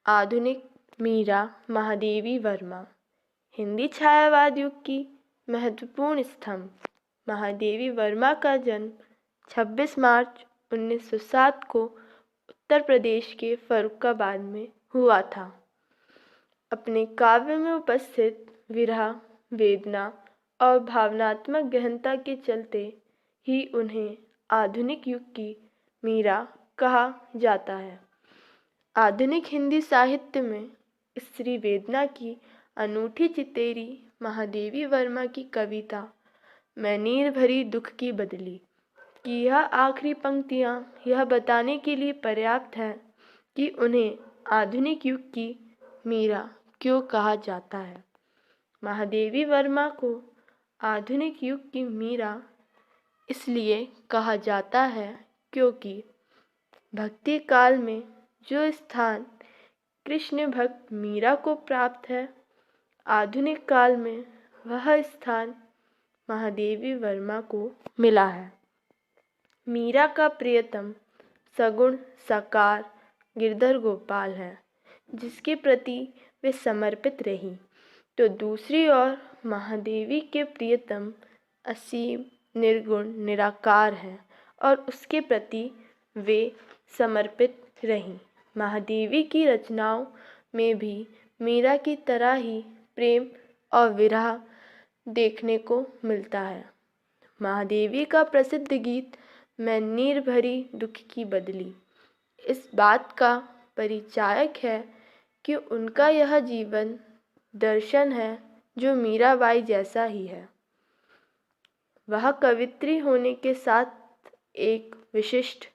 आधुनिक मीरा महादेवी वर्मा। हिंदी छायावाद युग की महत्वपूर्ण स्तंभ। महादेवी वर्मा का जन्म 26 मार्च 1907 को उत्तर प्रदेश के फर्रुखाबाद में हुआ था। अपने काव्य में उपस्थित विरह, वेदना और भावनात्मक गहनता के चलते ही उन्हें आधुनिक युग की मीरा कहा जाता है। आधुनिक हिंदी साहित्य में स्त्री वेदना की अनूठी चितेरी महादेवी वर्मा की कविता मैं नीर भरी दुख की बदली की यह आखिरी पंक्तियाँ यह बताने के लिए पर्याप्त है कि उन्हें आधुनिक युग की मीरा क्यों कहा जाता है। महादेवी वर्मा को आधुनिक युग की मीरा इसलिए कहा जाता है क्योंकि भक्ति काल में जो स्थान कृष्ण भक्त मीरा को प्राप्त है, आधुनिक काल में वह स्थान महादेवी वर्मा को मिला है। मीरा का प्रियतम सगुण साकार गिरधर गोपाल है, जिसके प्रति वे समर्पित रही, तो दूसरी ओर महादेवी के प्रियतम असीम निर्गुण निराकार है और उसके प्रति वे समर्पित रहीं। महादेवी की रचनाओं में भी मीरा की तरह ही प्रेम और विरह देखने को मिलता है। महादेवी का प्रसिद्ध गीत मैं नीर भरी दुख की बदली इस बात का परिचायक है कि उनका यह जीवन दर्शन है जो मीराबाई जैसा ही है। वह कवित्री होने के साथ एक विशिष्ट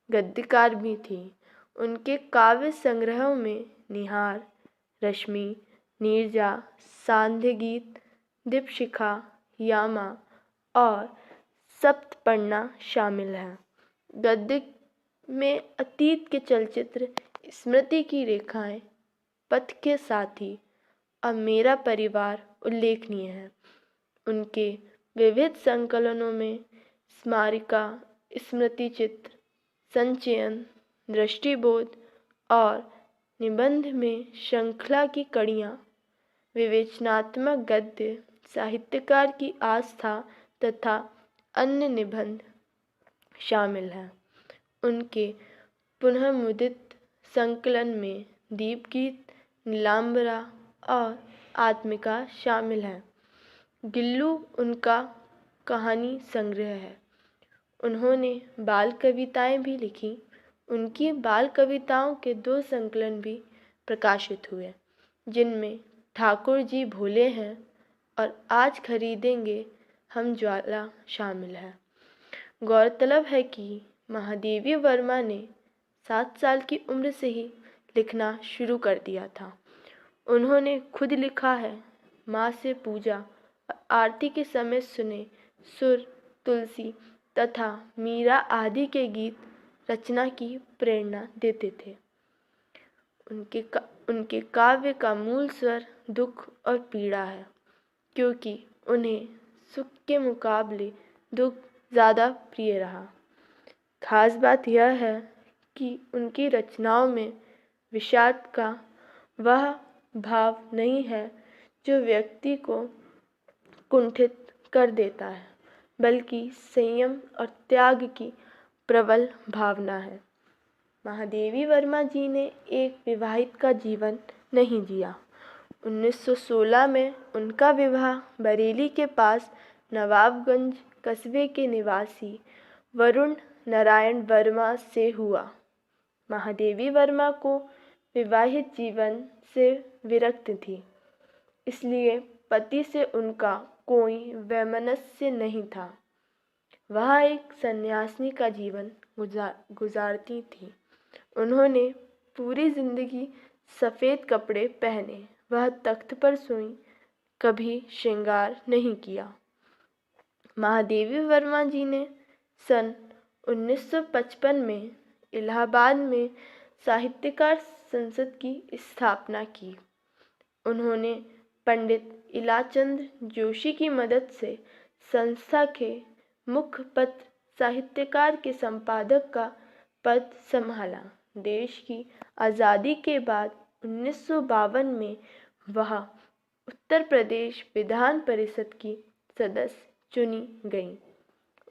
गद्यकार भी थी। उनके काव्य संग्रहों में निहार, रश्मि, नीरजा, सांध्य गीत, दीपशिखा, यामा और सप्तपर्णा शामिल हैं। गद्य में अतीत के चलचित्र स्मृति की रेखाएं, पथ के साथी और मेरा परिवार उल्लेखनीय है। उनके विविध संकलनों में स्मारिका, स्मृति चित्र, संचयन, दृष्टिबोध और निबंध में श्रृंखला की कड़ियाँ, विवेचनात्मक गद्य, साहित्यकार की आस्था तथा अन्य निबंध शामिल हैं। उनके पुनः मुद्रित संकलन में दीपगीत, नीलांबरा और आत्मिका शामिल हैं। गिल्लू उनका कहानी संग्रह है। उन्होंने बाल कविताएं भी लिखी। उनकी बाल कविताओं के 2 संकलन भी प्रकाशित हुए, जिनमें ठाकुर जी भोले हैं और आज खरीदेंगे हम ज्वाला शामिल है। गौरतलब है कि महादेवी वर्मा ने 7 साल की उम्र से ही लिखना शुरू कर दिया था। उन्होंने खुद लिखा है, माँ से पूजा और आरती के समय सुने सुर, तुलसी तथा मीरा आदि के गीत रचना की प्रेरणा देते थे। उनके काव्य का मूल स्वर दुख और पीड़ा है, क्योंकि उन्हें सुख के मुकाबले दुख ज़्यादा प्रिय रहा। खास बात यह है कि उनकी रचनाओं में विषाद का वह भाव नहीं है जो व्यक्ति को कुंठित कर देता है, बल्कि संयम और त्याग की प्रबल भावना है। महादेवी वर्मा जी ने एक विवाहित का जीवन नहीं जिया। 1916 में उनका विवाह बरेली के पास नवाबगंज कस्बे के निवासी वरुण नारायण वर्मा से हुआ। महादेवी वर्मा को विवाहित जीवन से विरक्त थी, इसलिए पति से उनका कोई वैमनस्य नहीं था। वह एक सन्यासिनी का जीवन गुजारती थी। उन्होंने पूरी जिंदगी सफ़ेद कपड़े पहने, वह तख्त पर सोईं, कभी श्रृंगार नहीं किया। महादेवी वर्मा जी ने सन 1955 में इलाहाबाद में साहित्यकार संसद की स्थापना की। उन्होंने पंडित इलाचंद जोशी की मदद से संस्था के मुखपत्र साहित्यकार के संपादक का पद संभाला। देश की आज़ादी के बाद 1952 में वह उत्तर प्रदेश विधान परिषद की सदस्य चुनी गईं।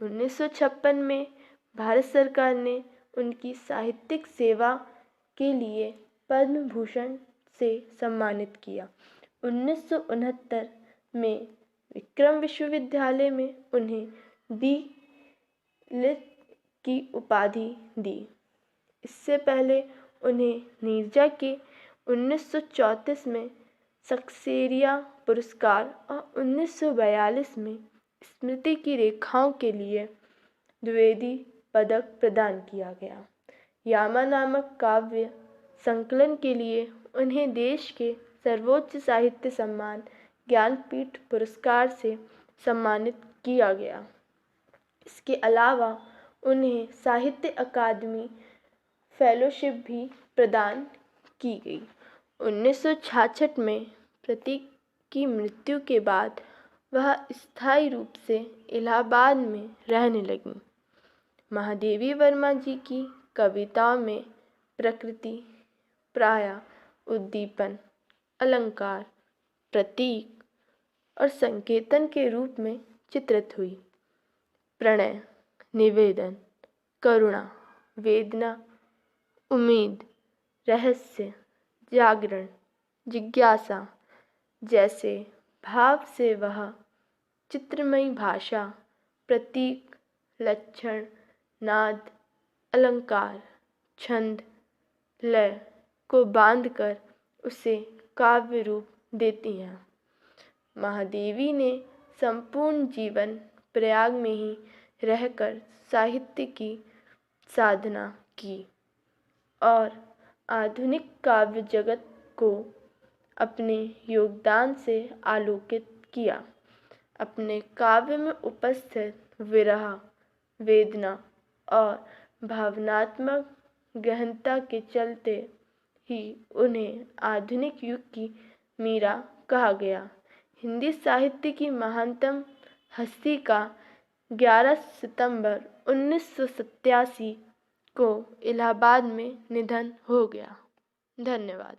1956 में भारत सरकार ने उनकी साहित्यिक सेवा के लिए पद्म भूषण से सम्मानित किया। 1969 में विक्रम विश्वविद्यालय में उन्हें डी लिट की उपाधि दी। इससे पहले उन्हें नीरजा के 1934 में सक्सेरिया पुरस्कार और 1942 में स्मृति की रेखाओं के लिए द्विवेदी पदक प्रदान किया गया। यामा नामक काव्य संकलन के लिए उन्हें देश के सर्वोच्च साहित्य सम्मान ज्ञानपीठ पुरस्कार से सम्मानित किया गया। इसके अलावा उन्हें साहित्य अकादमी फेलोशिप भी प्रदान की गई। 1966 में प्रतीक की मृत्यु के बाद वह स्थायी रूप से इलाहाबाद में रहने लगीं। महादेवी वर्मा जी की कविताओं में प्रकृति प्रायः उद्दीपन, अलंकार, प्रतीक और संकेतन के रूप में चित्रित हुई। प्रणय, निवेदन, करुणा, वेदना, उम्मीद, रहस्य, जागरण, जिज्ञासा जैसे भाव से वह चित्रमयी भाषा, प्रतीक, लक्षण, नाद, अलंकार, छंद, लय को बांधकर उसे काव्य रूप देती हैं। महादेवी ने संपूर्ण जीवन प्रयाग में ही रहकर साहित्य की साधना की और आधुनिक काव्य जगत को अपने योगदान से आलोकित किया। अपने काव्य में उपस्थित विरह, वेदना और भावनात्मक गहनता के चलते ही उन्हें आधुनिक युग की मीरा कहा गया। हिंदी साहित्य की महानतम हस्ती का 11 सितंबर 1987 को इलाहाबाद में निधन हो गया। धन्यवाद।